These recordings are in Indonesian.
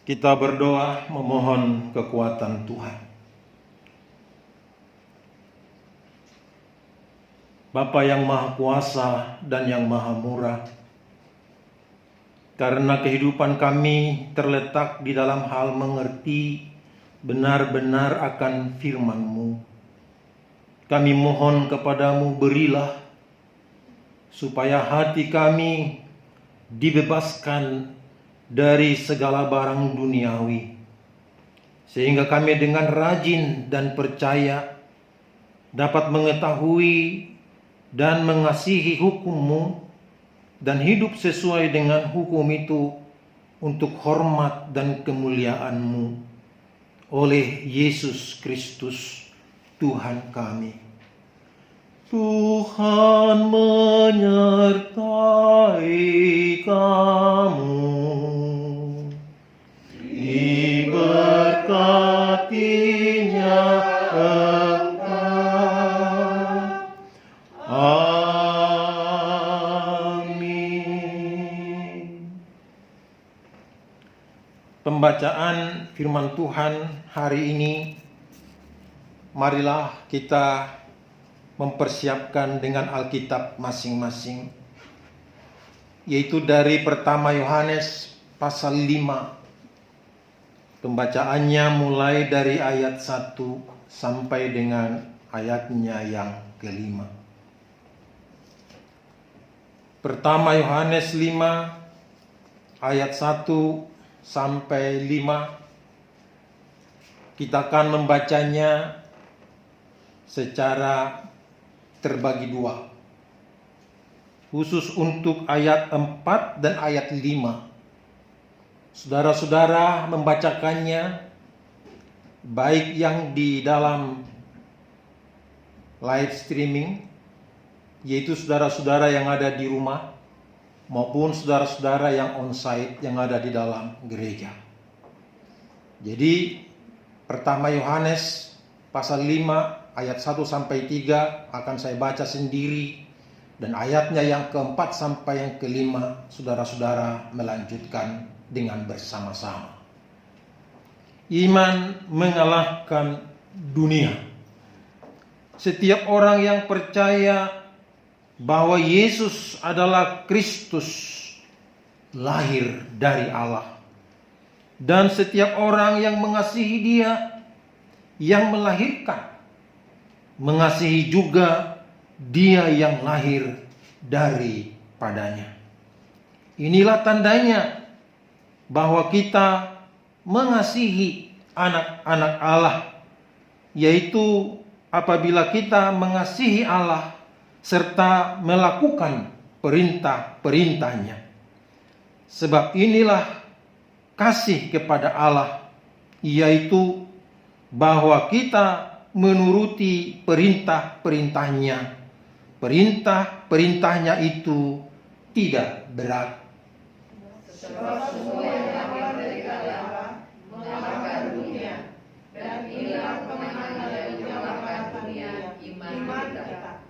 Kita berdoa memohon kekuatan Tuhan. Bapa yang Maha Kuasa dan yang Maha Murah, karena kehidupan kami terletak di dalam hal mengerti benar-benar akan firman-Mu, kami mohon kepadamu, berilah supaya hati kami dibebaskan dari segala barang duniawi, sehingga kami dengan rajin dan percaya dapat mengetahui dan mengasihi hukum-Mu dan hidup sesuai dengan hukum itu untuk hormat dan kemuliaan-Mu oleh Yesus Kristus Tuhan kami. Tuhan menyertai kamu, diberkatinya engkau. Amin. Pembacaan firman Tuhan hari ini, marilah kita mempersiapkan dengan Alkitab masing-masing, yaitu dari pertama Yohanes pasal 5. Pembacaannya mulai dari ayat 1 sampai dengan ayatnya yang kelima. Pertama Yohanes 5 ayat 1 sampai 5. Kita akan membacanya secara terbagi dua, khusus untuk ayat 4 dan ayat 5. Saudara-saudara membacakannya baik yang di dalam live streaming, yaitu saudara-saudara yang ada di rumah, maupun saudara-saudara yang onsite yang ada di dalam gereja. Jadi pertama Yohanes pasal 5 ayat 1 sampai 3 akan saya baca sendiri, dan ayatnya yang keempat sampai yang kelima saudara-saudara melanjutkan dengan bersama-sama. Iman mengalahkan dunia. Setiap orang yang percaya bahwa Yesus adalah Kristus lahir dari Allah, dan setiap orang yang mengasihi Dia yang melahirkan, mengasihi juga Dia yang lahir daripadanya. Inilah tandanya bahwa kita mengasihi anak-anak Allah, yaitu apabila kita mengasihi Allah serta melakukan perintah-perintahnya. Sebab inilah kasih kepada Allah, yaitu bahwa kita menuruti perintah-perintahnya. Perintah-perintahnya itu tidak berat. Sebab semua yang lahir dari Allah mengalahkan dunia, dan inilah kemenangan yang mengalahkan dunia, iman kita.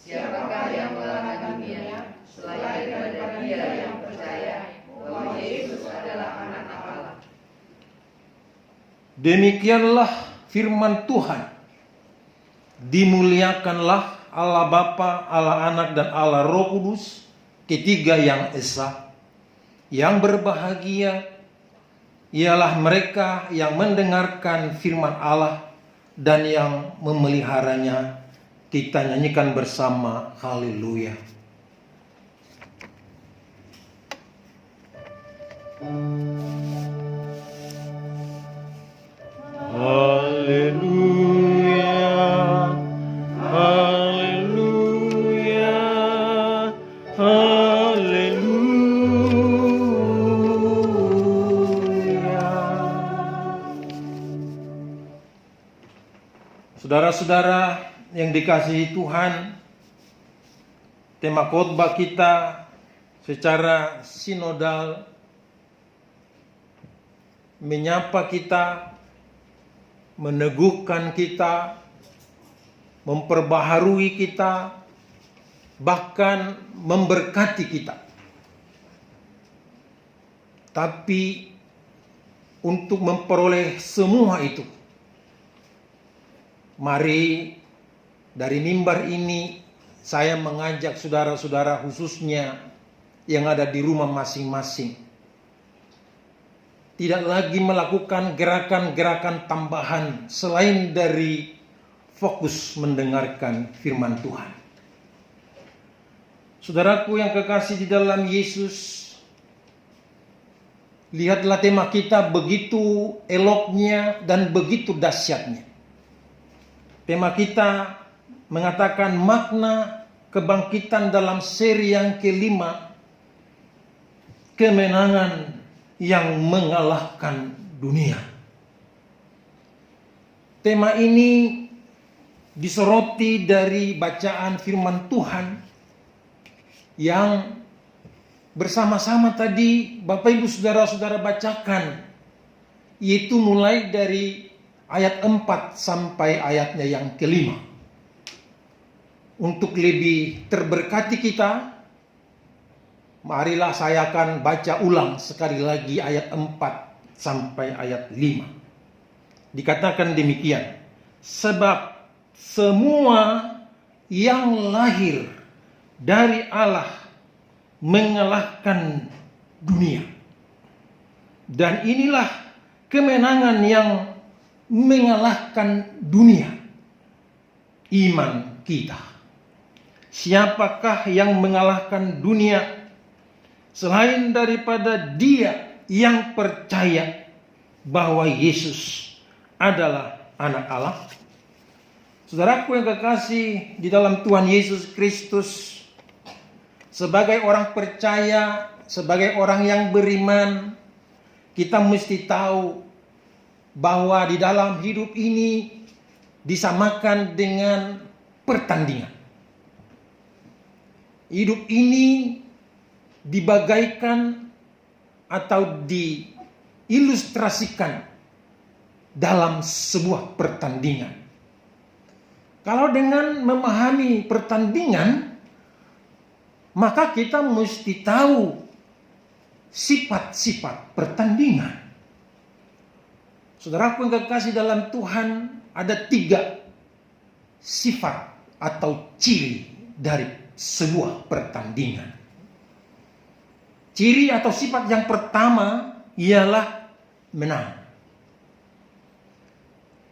Siapakah yang mengalahkan dunia selain daripada Dia yang percaya bahwa Yesus adalah anak Allah? Demikianlah firman Tuhan. Dimuliakanlah Allah Bapa, Allah Anak, dan Allah Roh Kudus, ketiga yang esa. Yang berbahagia ialah mereka yang mendengarkan firman Allah dan yang memeliharanya. Kita nyanyikan bersama, haleluya. Haleluya, haleluya, haleluya. Saudara-saudara yang dikasihi Tuhan, tema khotbah kita secara sinodal menyapa kita, meneguhkan kita, memperbaharui kita, bahkan memberkati kita. Tapi untuk memperoleh semua itu. Mari dari mimbar ini saya mengajak saudara-saudara khususnya yang ada di rumah masing-masing, tidak lagi melakukan gerakan-gerakan tambahan selain dari fokus mendengarkan firman Tuhan. Saudaraku yang kekasih di dalam Yesus, lihatlah tema kita begitu eloknya dan begitu dahsyatnya. Tema kita mengatakan makna kebangkitan dalam seri yang kelima, kemenangan yang mengalahkan dunia. Tema ini disoroti dari bacaan firman Tuhan yang bersama-sama tadi Bapak Ibu Saudara-saudara bacakan, yaitu mulai dari ayat 4 sampai ayatnya yang kelima. Untuk lebih terberkati kita, marilah saya akan baca ulang sekali lagi ayat 4 sampai ayat 5. Dikatakan demikian, sebab semua yang lahir dari Allah mengalahkan dunia. Dan inilah kemenangan yang mengalahkan dunia, iman kita. Siapakah yang mengalahkan dunia selain daripada dia yang percaya bahwa Yesus adalah anak Allah? Saudaraku yang kekasih di dalam Tuhan Yesus Kristus, sebagai orang percaya, sebagai orang yang beriman, kita mesti tahu bahwa di dalam hidup ini disamakan dengan pertandingan. Hidup ini dibagaikan atau diilustrasikan dalam sebuah pertandingan. Kalau dengan memahami pertandingan, maka kita mesti tahu sifat-sifat pertandingan. Saudaraku yang kekasih dalam Tuhan, ada 3 sifat atau ciri dari sebuah pertandingan. Ciri atau sifat yang pertama ialah menang.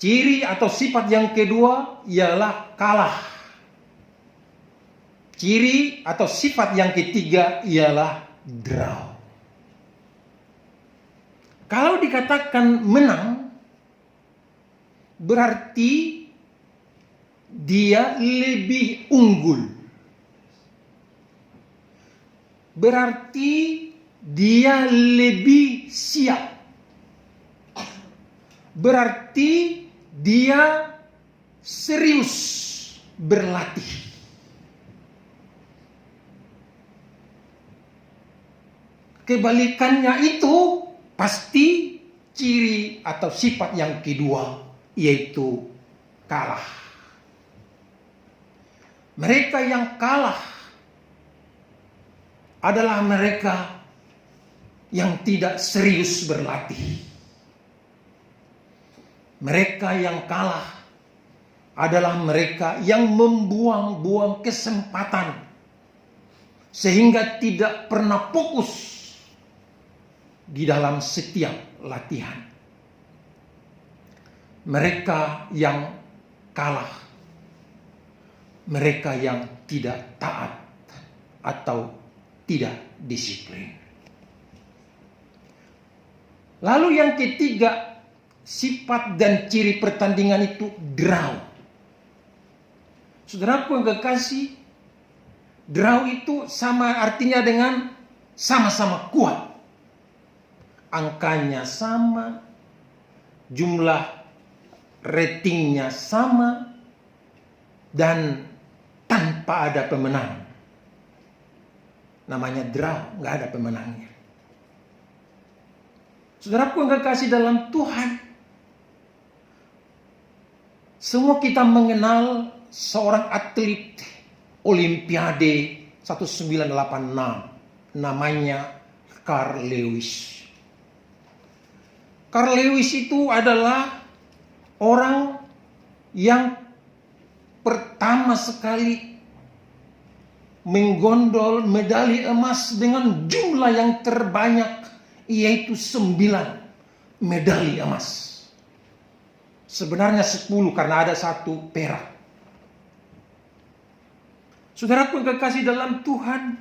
Ciri atau sifat yang kedua ialah kalah. Ciri atau sifat yang ketiga ialah draw. Kalau dikatakan menang, berarti dia lebih unggul. Berarti dia lebih siap. Berarti dia serius berlatih. Kebalikannya itu pasti ciri atau sifat yang kedua, yaitu kalah. Mereka yang kalah adalah mereka yang tidak serius berlatih. Mereka yang kalah adalah mereka yang membuang-buang kesempatan sehingga tidak pernah fokus di dalam setiap latihan. Mereka yang kalah, mereka yang tidak taat atau tidak disiplin. Lalu yang ketiga, sifat dan ciri pertandingan itu draw. Saudaraku yang kekasih, draw itu sama artinya dengan sama-sama kuat. Angkanya sama, jumlah ratingnya sama, dan tanpa ada pemenang. Namanya draw, nggak ada pemenangnya. Saudaraku yang kekasih dalam Tuhan, semua kita mengenal seorang atlet Olimpiade 1986, namanya Carl Lewis. Carl Lewis itu adalah orang yang pertama sekali menggondol medali emas dengan jumlah yang terbanyak, yaitu 9 medali emas. Sebenarnya 10 karena ada 1 perak. Saudaraku yang kekasih dalam Tuhan,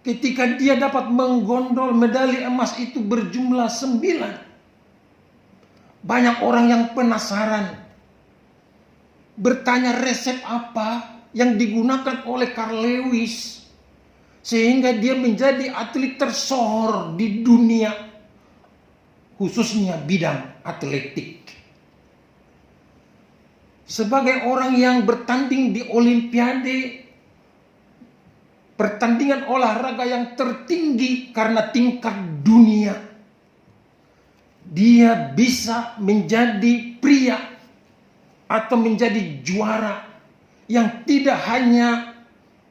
ketika dia dapat menggondol medali emas itu berjumlah 9, banyak orang yang penasaran, bertanya resep apa yang digunakan oleh Carl Lewis sehingga dia menjadi atlet tersohor di dunia, khususnya bidang atletik. Sebagai orang yang bertanding di Olimpiade, pertandingan olahraga yang tertinggi karena tingkat dunia, dia bisa menjadi pria atau menjadi juara yang tidak hanya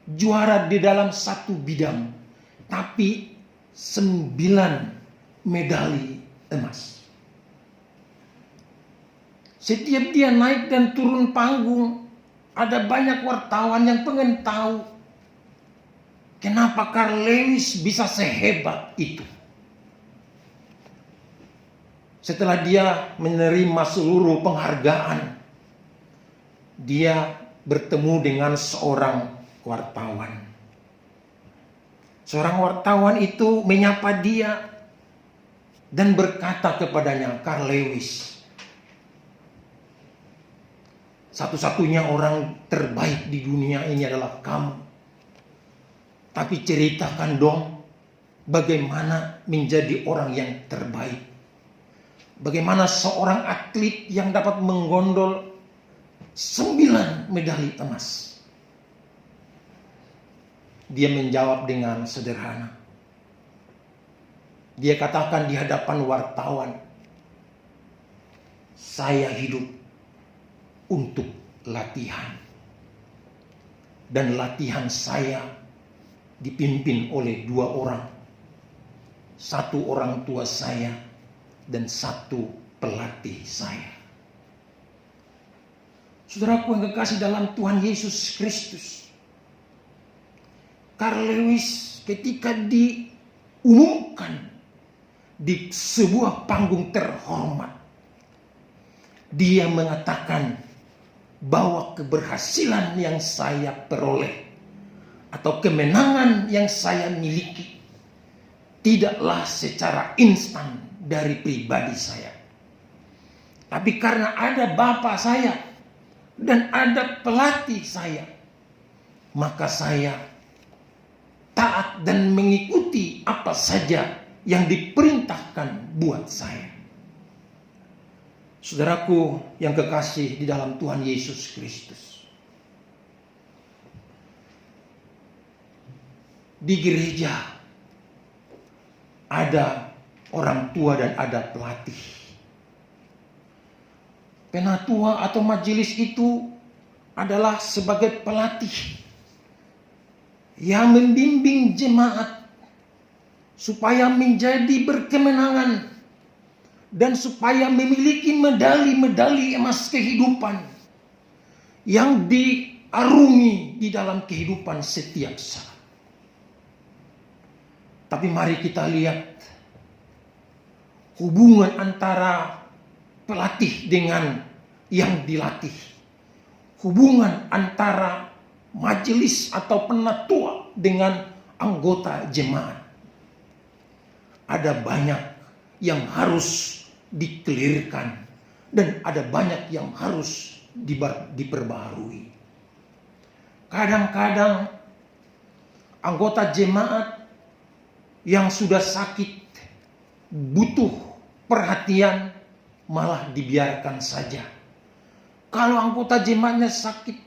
juara di dalam 1 bidang, tapi 9 medali emas. Setiap dia naik dan turun panggung, ada banyak wartawan yang pengen tahu kenapa Carl Lewis bisa sehebat itu. Setelah dia menerima seluruh penghargaan, dia bertemu dengan seorang wartawan. Seorang wartawan itu menyapa dia dan berkata kepadanya, "Carl Lewis, satu-satunya orang terbaik di dunia ini adalah kamu. Tapi ceritakan dong bagaimana menjadi orang yang terbaik. Bagaimana seorang atlet yang dapat menggondol 9 medali emas?" Dia menjawab dengan sederhana. Dia katakan di hadapan wartawan, "Saya hidup untuk latihan. Dan latihan saya dipimpin oleh 2 orang. 1 orang tua saya dan 1 pelatih saya." Saudaraku yang kekasih dalam Tuhan Yesus Kristus, Carl Lewis ketika diumumkan di sebuah panggung terhormat, dia mengatakan bahwa keberhasilan yang saya peroleh atau kemenangan yang saya miliki tidaklah secara instan dari pribadi saya, tapi karena ada bapak saya dan ada pelatih saya, maka saya taat dan mengikuti apa saja yang diperintahkan buat saya. Saudaraku yang kekasih di dalam Tuhan Yesus Kristus, di gereja ada orang tua dan ada pelatih. Penatua atau majelis itu adalah sebagai pelatih yang membimbing jemaat supaya menjadi berkemenangan dan supaya memiliki medali-medali emas kehidupan yang diarungi di dalam kehidupan setiap saat. Tapi mari kita lihat hubungan antara pelatih dengan yang dilatih. Hubungan antara majelis atau penatua dengan anggota jemaat. Ada banyak yang harus dikelirkan dan ada banyak yang harus diperbaharui. Kadang-kadang anggota jemaat yang sudah sakit butuh perhatian malah dibiarkan saja. Kalau anggota jemaatnya sakit,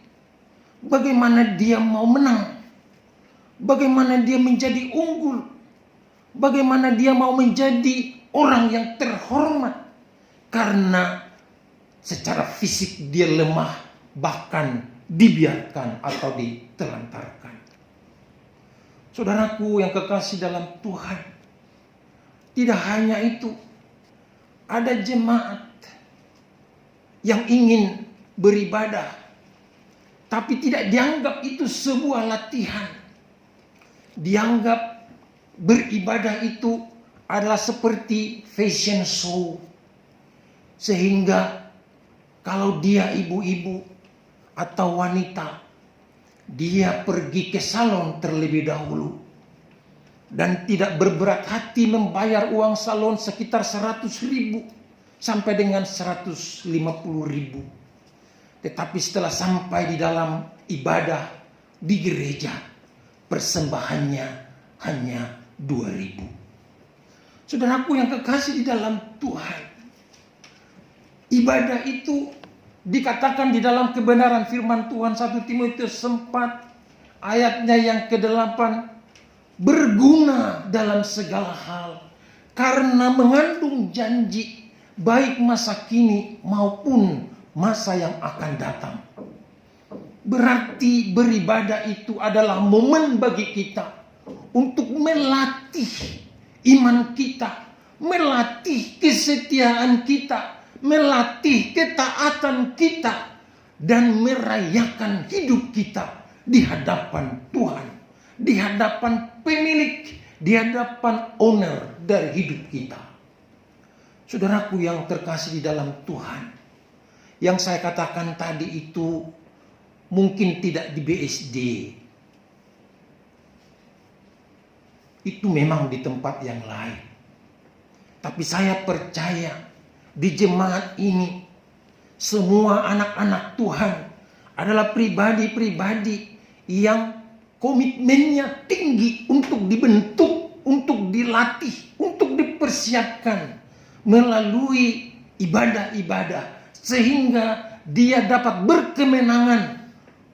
bagaimana dia mau menang? Bagaimana dia menjadi unggul? Bagaimana dia mau menjadi orang yang terhormat? Karena secara fisik dia lemah, bahkan dibiarkan atau ditelantarkan. Saudaraku yang kekasih dalam Tuhan, tidak hanya itu, ada jemaat yang ingin beribadah, tapi tidak dianggap itu sebuah latihan. Dianggap beribadah itu adalah seperti fashion show. Sehingga kalau dia ibu-ibu atau wanita, dia pergi ke salon terlebih dahulu dan tidak berberat hati membayar uang salon sekitar 100.000 sampai dengan 150.000. Tetapi setelah sampai di dalam ibadah di gereja, persembahannya hanya 2.000. Saudaraku yang kekasih di dalam Tuhan, ibadah itu dikatakan di dalam kebenaran firman Tuhan 1 Timotius 4 ayatnya yang ke-8, berguna dalam segala hal karena mengandung janji baik masa kini maupun masa yang akan datang. Berarti beribadah itu adalah momen bagi kita untuk melatih iman kita, melatih kesetiaan kita, melatih ketaatan kita, dan merayakan hidup kita di hadapan Tuhan, di hadapan pemilik, di hadapan owner dari hidup kita. Saudaraku yang terkasih di dalam Tuhan, yang saya katakan tadi itu mungkin tidak di BSD, itu memang di tempat yang lain. Tapi saya percaya di jemaat ini semua anak-anak Tuhan adalah pribadi-pribadi yang komitmennya tinggi untuk dibentuk, untuk dilatih, untuk dipersiapkan melalui ibadah-ibadah sehingga dia dapat berkemenangan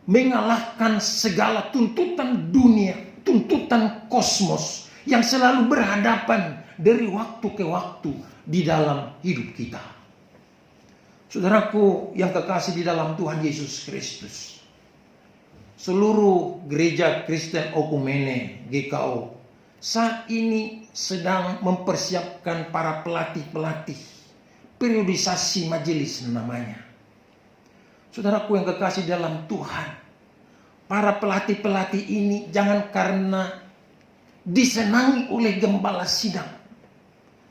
mengalahkan segala tuntutan dunia, tuntutan kosmos yang selalu berhadapan dari waktu ke waktu di dalam hidup kita. Saudaraku yang kekasih di dalam Tuhan Yesus Kristus, seluruh gereja Kristen Okumene GKO saat ini sedang mempersiapkan para pelatih-pelatih, periodisasi majelis namanya. Saudaraku yang kekasih dalam Tuhan, para pelatih-pelatih ini jangan karena disenangi oleh gembala sidang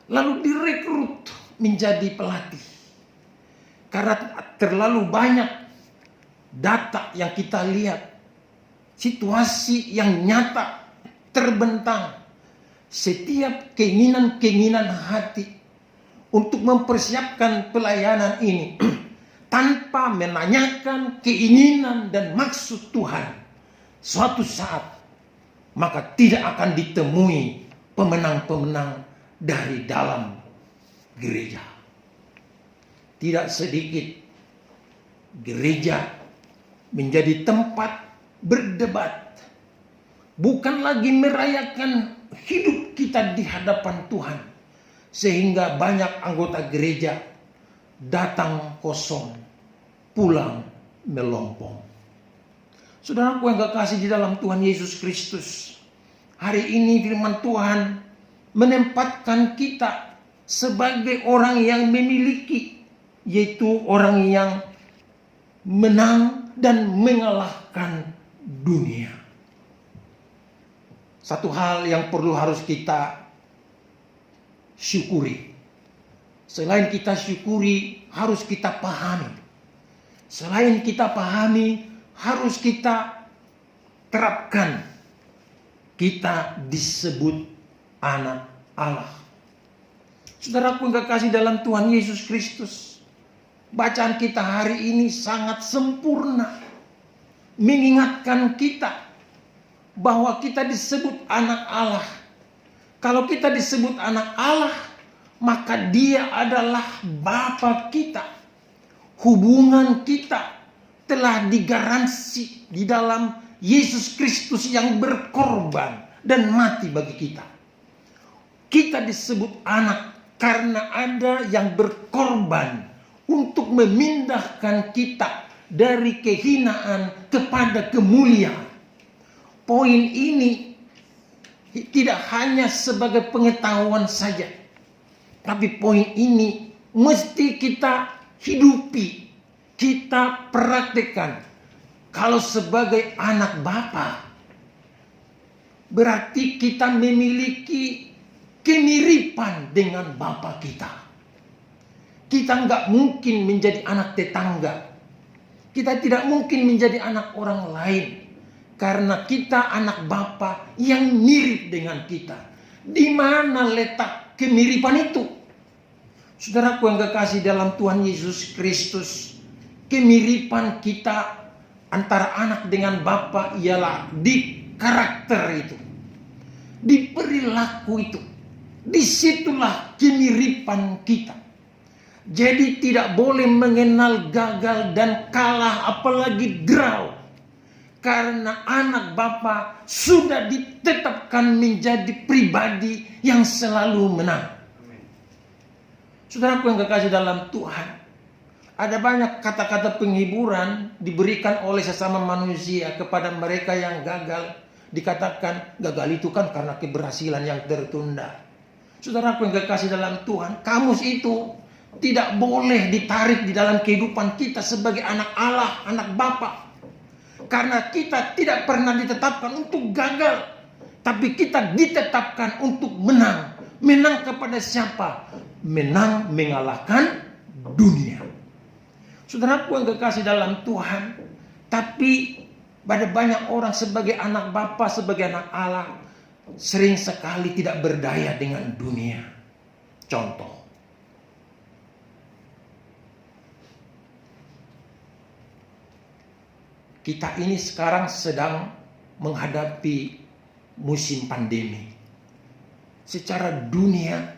lalu direkrut menjadi pelatih. Karena terlalu banyak data yang kita lihat, situasi yang nyata terbentang, setiap keinginan-keinginan hati untuk mempersiapkan pelayanan ini tanpa menanyakan keinginan dan maksud Tuhan, suatu saat maka tidak akan ditemui pemenang-pemenang dari dalam gereja. Tidak sedikit gereja menjadi tempat berdebat, bukan lagi merayakan hidup kita di hadapan Tuhan, sehingga banyak anggota gereja datang kosong, pulang melompong. Saudaraku yang kekasih di dalam Tuhan Yesus Kristus, hari ini firman Tuhan menempatkan kita sebagai orang yang memiliki, yaitu orang yang menang dan mengalahkan dunia. Satu hal yang harus kita syukuri. Selain kita syukuri, harus kita pahami. Selain kita pahami, harus kita terapkan. Kita disebut anak Allah. Saudaraku yang kekasih dalam Tuhan Yesus Kristus, bacaan kita hari ini sangat sempurna, mengingatkan kita bahwa kita disebut anak Allah. Kalau kita disebut anak Allah, maka Dia adalah Bapa kita. Hubungan kita telah digaransi di dalam Yesus Kristus yang berkorban dan mati bagi kita. Kita disebut anak karena ada yang berkorban untuk memindahkan kita dari kehinaan kepada kemuliaan. Poin ini tidak hanya sebagai pengetahuan saja, tapi poin ini mesti kita hidupi, kita praktekkan. Kalau sebagai anak Bapa, berarti kita memiliki kemiripan dengan Bapa kita. Kita nggak mungkin menjadi anak tetangga. Kita tidak mungkin menjadi anak orang lain. Karena kita anak Bapa yang mirip dengan kita. Di mana letak kemiripan itu? Saudaraku yang kekasih dalam Tuhan Yesus Kristus, kemiripan kita antara anak dengan Bapa ialah di karakter itu, di perilaku itu. Disitulah kemiripan kita. Jadi tidak boleh mengenal gagal dan kalah, apalagi draw. Karena anak Bapa sudah ditetapkan menjadi pribadi yang selalu menang. Saudaraku yang kekasih dalam Tuhan, ada banyak kata-kata penghiburan diberikan oleh sesama manusia kepada mereka yang gagal. Dikatakan gagal itu kan karena keberhasilan yang tertunda. Saudaraku yang kekasih dalam Tuhan, kamus itu tidak boleh ditarik di dalam kehidupan kita sebagai anak Allah, anak Bapa. Karena kita tidak pernah ditetapkan untuk gagal, tapi kita ditetapkan untuk menang. Menang kepada siapa? Menang mengalahkan dunia. Saudaraku yang kekasih dalam Tuhan, tapi pada banyak orang sebagai anak Bapa, sebagai anak Allah, sering sekali tidak berdaya dengan dunia. Contoh, kita ini sekarang sedang menghadapi musim pandemi. Secara dunia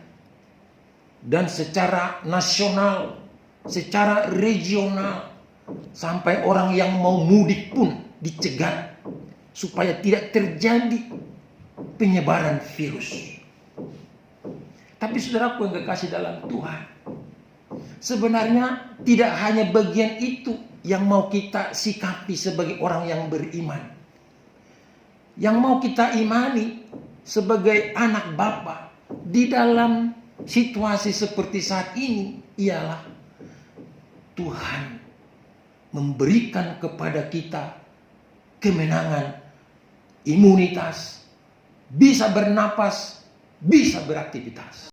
dan secara nasional, secara regional, sampai orang yang mau mudik pun dicegat supaya tidak terjadi penyebaran virus. Tapi saudaraku yang kekasih dalam Tuhan, sebenarnya tidak hanya bagian itu yang mau kita sikapi sebagai orang yang beriman. Yang mau kita imani sebagai anak Bapa di dalam situasi seperti saat ini ialah Tuhan memberikan kepada kita kemenangan, imunitas, bisa bernapas, bisa beraktivitas.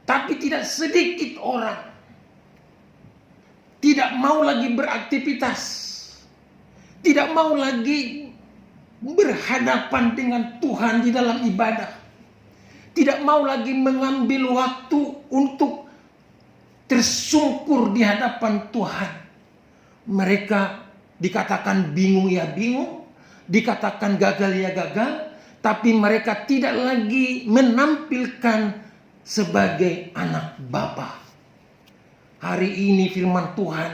Tapi tidak sedikit orang tidak mau lagi beraktivitas, tidak mau lagi berhadapan dengan Tuhan di dalam ibadah, tidak mau lagi mengambil waktu untuk tersungkur di hadapan Tuhan. Mereka dikatakan bingung ya bingung, dikatakan gagal ya gagal, tapi mereka tidak lagi menampilkan sebagai anak Bapa. Hari ini firman Tuhan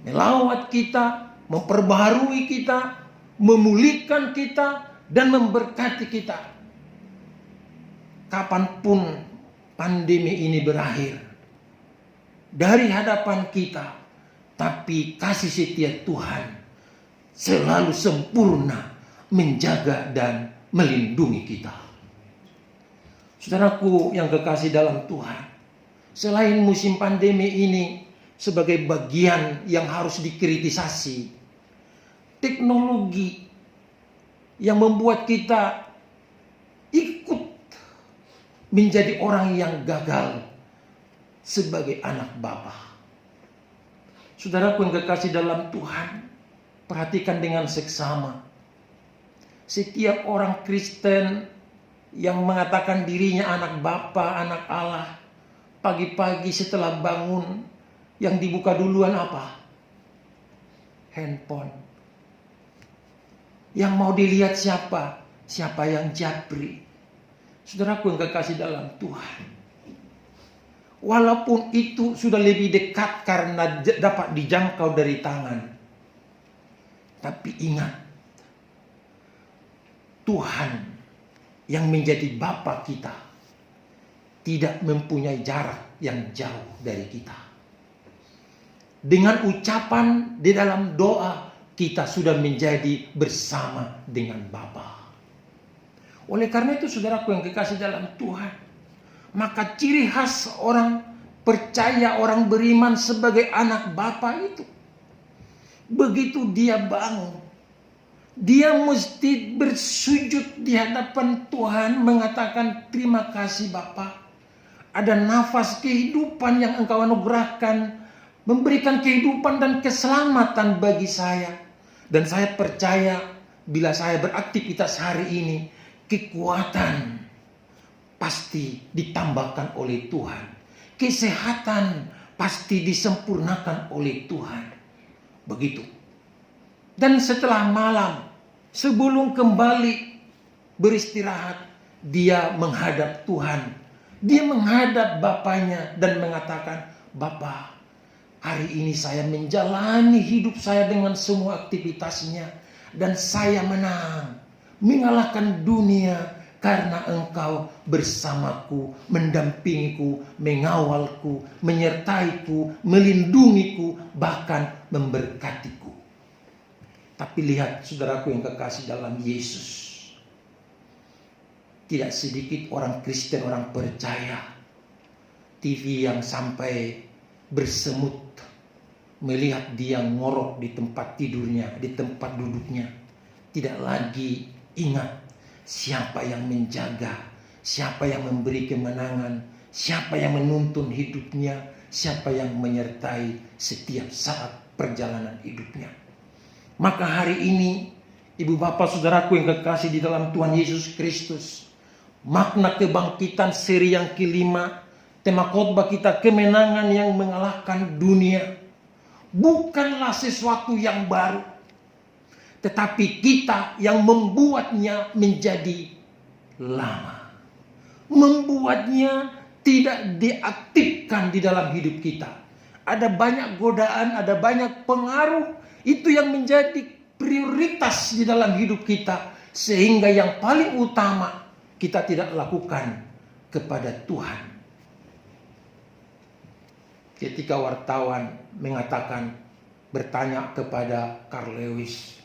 melawat kita, memperbaharui kita, memulihkan kita, dan memberkati kita. Kapanpun pandemi ini berakhir dari hadapan kita, tapi kasih setia Tuhan selalu sempurna menjaga dan melindungi kita. Saudaraku yang kekasih dalam Tuhan, selain musim pandemi ini sebagai bagian yang harus dikritisasi, teknologi yang membuat kita ikut menjadi orang yang gagal sebagai anak Bapa. Saudaraku yang kekasih dalam Tuhan, perhatikan dengan seksama. Setiap orang Kristen yang mengatakan dirinya anak Bapa, anak Allah, pagi-pagi setelah bangun, yang dibuka duluan apa? Handphone. Yang mau dilihat siapa? Siapa yang japri? Saudaraku yang kekasih dalam Tuhan, walaupun itu sudah lebih dekat karena dapat dijangkau dari tangan, tapi ingat, Tuhan yang menjadi Bapa kita tidak mempunyai jarak yang jauh dari kita. Dengan ucapan di dalam doa, kita sudah menjadi bersama dengan Bapa. Oleh karena itu saudaraku yang kekasih dalam Tuhan, Maka ciri khas orang percaya, orang beriman sebagai anak Bapa itu, begitu dia bangun, dia mesti bersujud di hadapan Tuhan mengatakan, terima kasih Bapa. Ada nafas kehidupan yang Engkau anugerahkan, memberikan kehidupan dan keselamatan bagi saya. Dan saya percaya bila saya beraktivitas hari ini, kekuatan pasti ditambahkan oleh Tuhan. Kesehatan pasti disempurnakan oleh Tuhan. Begitu. Dan setelah malam, sebelum kembali beristirahat, dia menghadap Tuhan. Dia menghadap Bapaknya dan mengatakan, Bapa, hari ini saya menjalani hidup saya dengan semua aktivitasnya. Dan saya menang, mengalahkan dunia karena Engkau bersamaku, mendampingiku, mengawalku, menyertaiku, melindungiku, bahkan memberkatiku. Tapi lihat saudaraku yang kekasih dalam Yesus, tidak sedikit orang Kristen, orang percaya, TV yang sampai bersemut melihat dia ngorok di tempat tidurnya, di tempat duduknya. Tidak lagi ingat siapa yang menjaga, siapa yang memberi kemenangan, siapa yang menuntun hidupnya, siapa yang menyertai setiap saat perjalanan hidupnya. Maka hari ini, ibu bapak saudaraku yang kekasih di dalam Tuhan Yesus Kristus, makna kebangkitan seri yang kelima, tema khotbah kita kemenangan yang mengalahkan dunia, bukanlah sesuatu yang baru, tetapi kita yang membuatnya menjadi lama. Membuatnya tidak diaktifkan di dalam hidup kita. Ada banyak godaan, ada banyak pengaruh, itu yang menjadi prioritas di dalam hidup kita. Sehingga yang paling utama kita tidak lakukan kepada Tuhan. Ketika wartawan bertanya kepada Carl Lewis,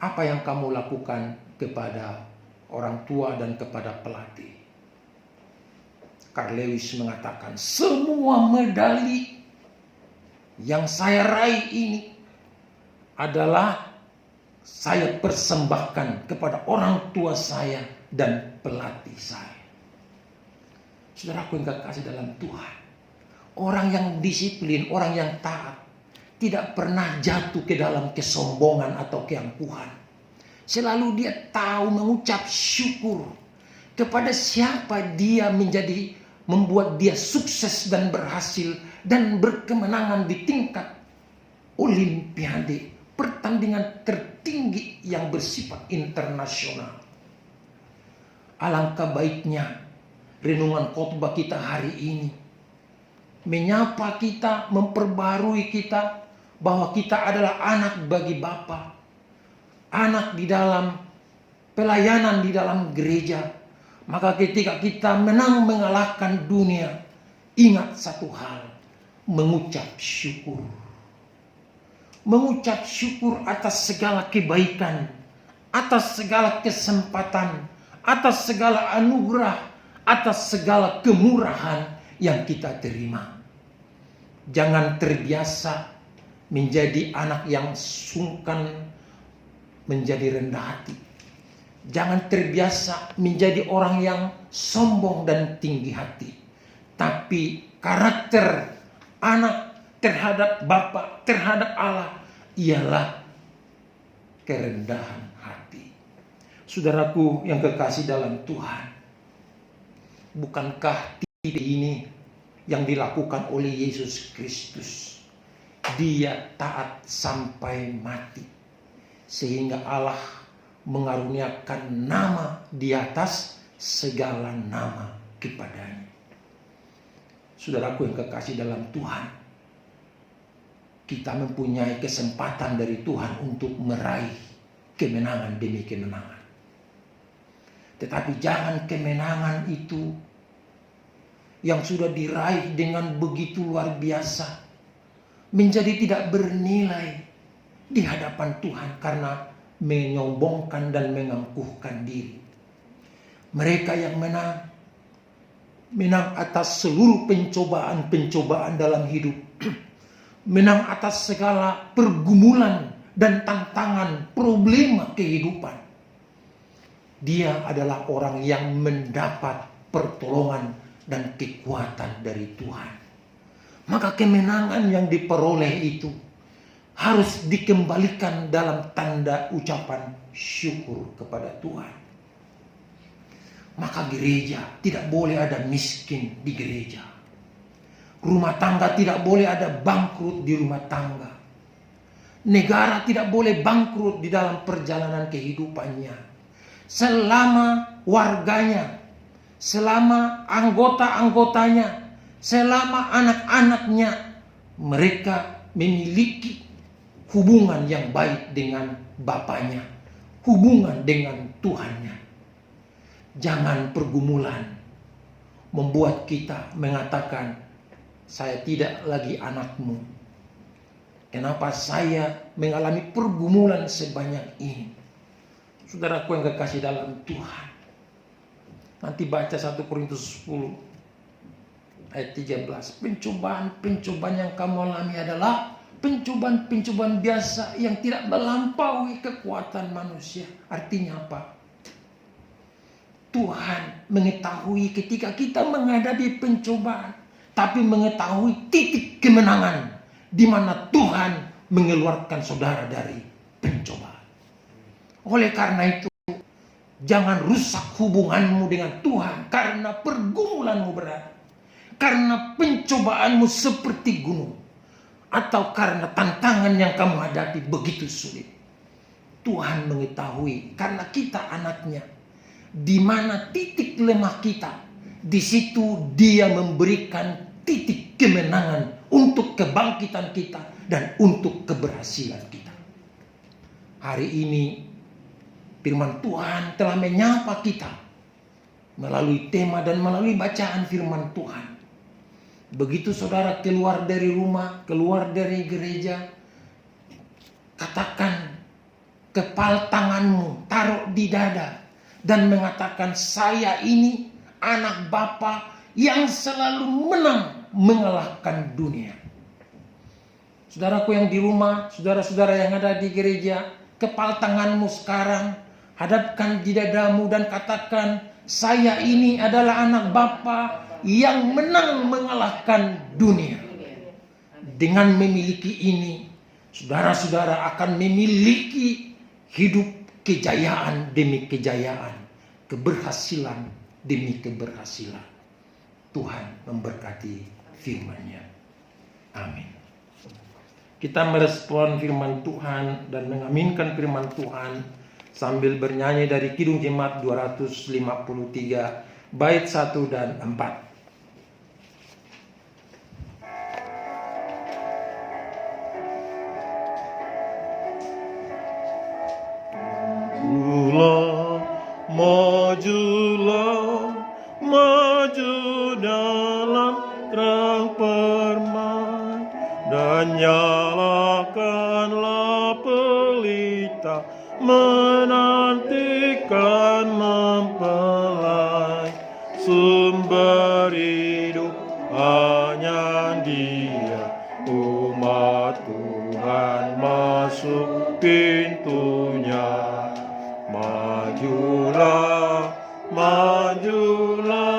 apa yang kamu lakukan kepada orang tua dan kepada pelatih? Carl Lewis mengatakan, semua medali yang saya raih ini adalah saya persembahkan kepada orang tua saya dan pelatih saya. Saudaraku yang kekasih dalam Tuhan, orang yang disiplin, orang yang taat, tidak pernah jatuh ke dalam kesombongan atau keangkuhan. Selalu dia tahu mengucap syukur kepada siapa dia membuat dia sukses dan berhasil dan berkemenangan di tingkat olimpiade, pertandingan tertinggi yang bersifat internasional. Alangkah baiknya renungan khotbah kita hari ini menyapa kita, memperbarui kita bahwa kita adalah anak bagi Bapa, anak di dalam pelayanan di dalam gereja. Maka ketika kita menang mengalahkan dunia, ingat satu hal, mengucap syukur. Mengucap syukur atas segala kebaikan, atas segala kesempatan, atas segala anugerah, atas segala kemurahan yang kita terima. Jangan terbiasa menjadi anak yang sungkan, menjadi rendah hati. Jangan terbiasa menjadi orang yang sombong dan tinggi hati. Tapi karakter anak terhadap Bapa, terhadap Allah ialah kerendahan hati. Saudaraku yang kekasih dalam Tuhan, bukankah ini yang dilakukan oleh Yesus Kristus? Dia taat sampai mati, sehingga Allah mengaruniakan nama di atas segala nama kepadanya. Saudaraku yang kekasih dalam Tuhan, kita mempunyai kesempatan dari Tuhan untuk meraih kemenangan demi kemenangan. Tetapi jangan kemenangan itu yang sudah diraih dengan begitu luar biasa menjadi tidak bernilai di hadapan Tuhan karena menyombongkan dan mengangkuhkan diri. Mereka yang menang menang atas seluruh pencobaan-pencobaan dalam hidup, menang atas segala pergumulan dan tantangan problema kehidupan. Dia adalah orang yang mendapat pertolongan dan kekuatan dari Tuhan. Maka kemenangan yang diperoleh itu harus dikembalikan dalam tanda ucapan syukur kepada Tuhan. Maka gereja tidak boleh ada miskin di gereja. Rumah tangga tidak boleh ada bangkrut di rumah tangga. Negara tidak boleh bangkrut di dalam perjalanan kehidupannya. Selama warganya, selama anggota-anggotanya, selama anak-anaknya, mereka memiliki hubungan yang baik dengan Bapaknya, hubungan dengan Tuhannya. Jangan pergumulan membuat kita mengatakan, saya tidak lagi anakmu. Kenapa saya mengalami pergumulan sebanyak ini? Saudaraku yang kekasih dalam Tuhan, nanti baca 1 Korintus 10 ayat 13. Pencobaan-pencobaan yang kamu alami adalah pencobaan-pencobaan biasa yang tidak melampaui kekuatan manusia. Artinya apa? Tuhan mengetahui ketika kita menghadapi pencobaan, tapi mengetahui titik kemenangan di mana Tuhan mengeluarkan saudara dari pencobaan. Oleh karena itu, jangan rusak hubunganmu dengan Tuhan karena pergumulanmu berat, karena pencobaanmu seperti gunung, atau karena tantangan yang kamu hadapi begitu sulit. Tuhan mengetahui karena kita anaknya, di mana titik lemah kita, di situ Dia memberikan titik kemenangan untuk kebangkitan kita dan untuk keberhasilan kita. Hari ini firman Tuhan telah menyapa kita melalui tema dan melalui bacaan firman Tuhan. Begitu saudara keluar dari rumah, keluar dari gereja, katakan kepal tanganmu, taruh di dada, dan mengatakan, saya ini anak Bapa yang selalu menang mengalahkan dunia. Saudaraku yang di rumah, saudara-saudara yang ada di gereja, kepal tanganmu sekarang, hadapkan di dadamu dan katakan, saya ini adalah anak Bapa yang menang mengalahkan dunia. Dengan memiliki ini, saudara-saudara akan memiliki hidup kejayaan demi kejayaan, keberhasilan demi keberhasilan. Tuhan memberkati firman-Nya. Amin. Kita merespon firman Tuhan dan mengaminkan firman Tuhan sambil bernyanyi dari Kidung Jemaat 253 bait 1 dan 4. Majulah, maju dalam terang permai, dan nyalakanlah pelita, menantikan mempelai. Sumber hidup hanya Dia, umat Tuhan masuk pintunya. Majulah, majulah,